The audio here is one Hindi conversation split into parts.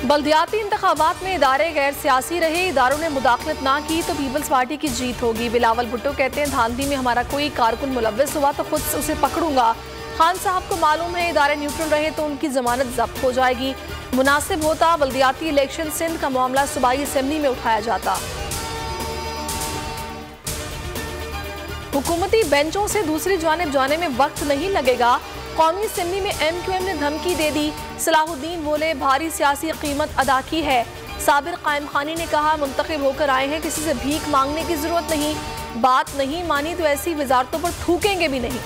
बल्दियाती इंतखाबात में इदारे गैर सियासी रहे, इदारों ने मुदाखलत ना की तो पीपल्स पार्टी की जीत होगी। बिलावल भुट्टो कहते हैं धांधली में हमारा कोई कारकुन मुलव्वस हुआ तो खुद उसे पकड़ूंगा। खान साहब को मालूम है इदारे न्यूट्रल रहे तो उनकी जमानत जब्त हो जाएगी। मुनासिब होता बल्दियाती इलेक्शन सिंध का मामला सूबाई असेंबली में उठाया जाता। हुकूमती बेंचों से दूसरी जानिब जाने में वक्त नहीं लगेगा। कौमी असेंबली में MQM ने धमकी दे दी। सलाहुद्दीन बोले भारी सियासी कीमत अदा की है। साबिर कायम खानी ने कहा मुंतखब होकर आए हैं, किसी से भीख मांगने की जरूरत नहीं। बात नहीं मानी तो ऐसी वजारतों पर थूकेंगे भी नहीं।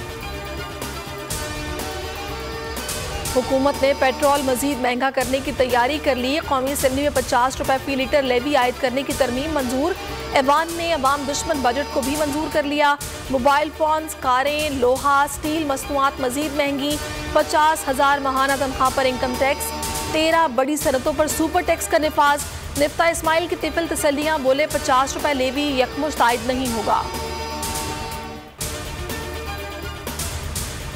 हुकूमत ने पेट्रोल मजीद महंगा करने की तैयारी कर ली। कौमी असेंबली में 50 रुपए फी लीटर लेवी आयद करने की तरमीम मंजूर। ऐवान ने अवाम दुश्मन बजट को भी मंजूर कर लिया। मोबाइल फोन्स, कारें, लोहा, स्टील मसनूआत मजीद महंगी। 50,000 माहाना तनख्वाह पर इनकम टैक्स। 13 बड़ी सनतों पर सुपर टैक्स का निफाज। निफ्ता इस्माइल की तिफिल तसल्लियां, बोले 50 रुपए लेवी यकमुश्त आयद नहीं होगा।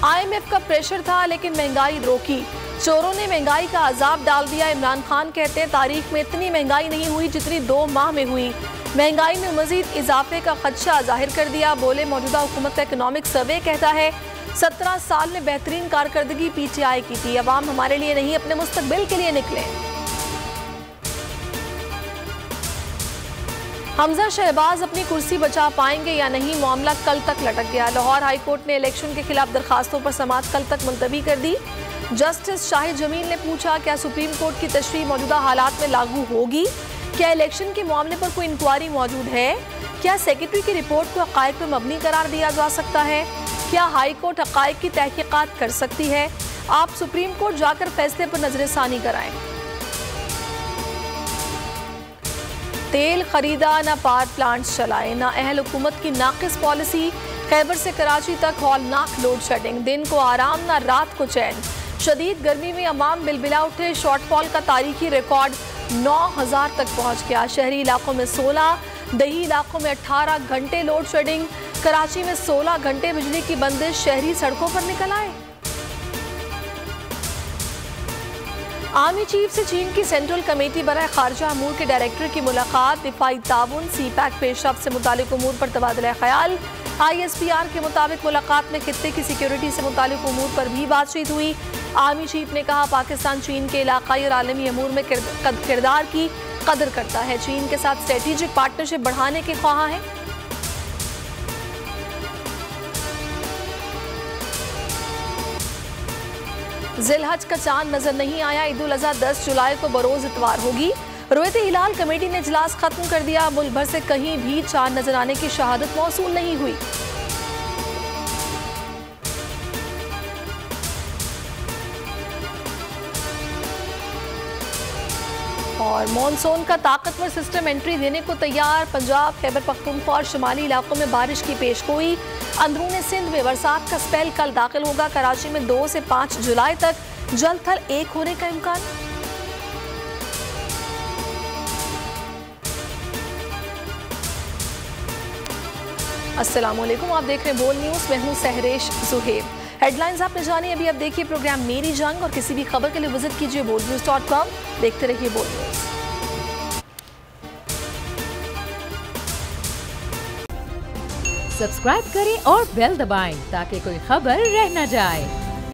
IMF का प्रेशर था लेकिन महंगाई रोकी। चोरों ने महंगाई का अजाब डाल दिया। इमरान खान कहते हैं तारीख में इतनी महंगाई नहीं हुई जितनी 2 माह में हुई। महंगाई में मजीद इजाफे का खदशा जाहिर कर दिया। बोले मौजूदा हुकूमत का इकोनॉमिक सर्वे कहता है 17 साल में बेहतरीन कारकर्दगी PTI की थी। अवाम हमारे लिए नहीं अपने मुस्तकबिल के लिए निकले। हमजा शहबाज अपनी कुर्सी बचा पाएंगे या नहीं, मामला कल तक लटक गया। लाहौर हाई कोर्ट ने इलेक्शन के खिलाफ दरखास्तों पर समाअत कल तक मुलतवी कर दी। जस्टिस शाहिद जमील ने पूछा क्या सुप्रीम कोर्ट की तशरीह मौजूदा हालात में लागू होगी, क्या इलेक्शन के मामले पर कोई इंक्वायरी मौजूद है, क्या सेक्रेटरी की रिपोर्ट को हक़ाइक़ पर मबनी करार दिया जा सकता है, क्या हाई कोर्ट हक़ाइक़ की तहकीकात कर सकती है। आप सुप्रीम कोर्ट जाकर फैसले पर नजरसानी कराएं। तेल खरीदा न पावर प्लांट्स चलाए, ना अहल हुकूमत की नाकिस पॉलिसी। खैबर से कराची तक हौलनाक लोड शेडिंग, दिन को आराम ना रात को चैन। शदीद गर्मी में अवाम बिलबिला उठे। शॉर्टफॉल का तारीखी रिकॉर्ड 9,000 तक पहुंच गया। शहरी इलाकों में 16, दही इलाकों में 18 घंटे लोड शेडिंग। कराची में 16 घंटे बिजली की बंदिश। शहरी सड़कों पर निकल आए। आर्मी चीफ से चीन की सेंट्रल कमेटी बराए खारजा अमूर के डायरेक्टर की मुलाकात। दिफाई ताउन, CPAC पेशरफ से मुतालिक उमूर पर तबादला ख्याल। ISPR के मुताबिक मुलाकात में खित्ते की सिक्योरिटी से मुतालिक उमूर पर भी बातचीत हुई। आर्मी चीफ ने कहा पाकिस्तान चीन के इलाकाई और आलमी अमूर में किरदार की कदर करता है। चीन के साथ स्ट्रेटेजिक पार्टनरशिप बढ़ाने के ख्वाह हैं। जिलहज का चांद नजर नहीं आया। ईद उल अज़हा 10 जुलाई को बरोज इतवार होगी। रुयत हिलाल कमेटी ने इजलास खत्म कर दिया। मुल्क भर से कहीं भी चांद नजर आने की शहादत मौसूल नहीं हुई। और मॉनसून का ताकतवर सिस्टम एंट्री देने को तैयार। पंजाब, खैबर पख्तूनख्वा और शुमाली इलाकों में बारिश की पेशगोई। अंदरूनी सिंध में बरसात का स्पेल कल दाखिल होगा। कराची में 2 से 5 जुलाई तक जल थल 1 होने का इम्कान। अस्सलाम वालेकुम, आप देख रहे हैं बोल न्यूज़। मैं हूं सहरेश जुहेब। हेडलाइंस आपने जानी, अभी आप देखिए प्रोग्राम मेरी जंग। और किसी भी खबर के लिए विजिट कीजिए bolnews.com। देखते रहिए बोल न्यूज़। सब्सक्राइब करें और बेल दबाएं ताकि कोई खबर रह न जाए।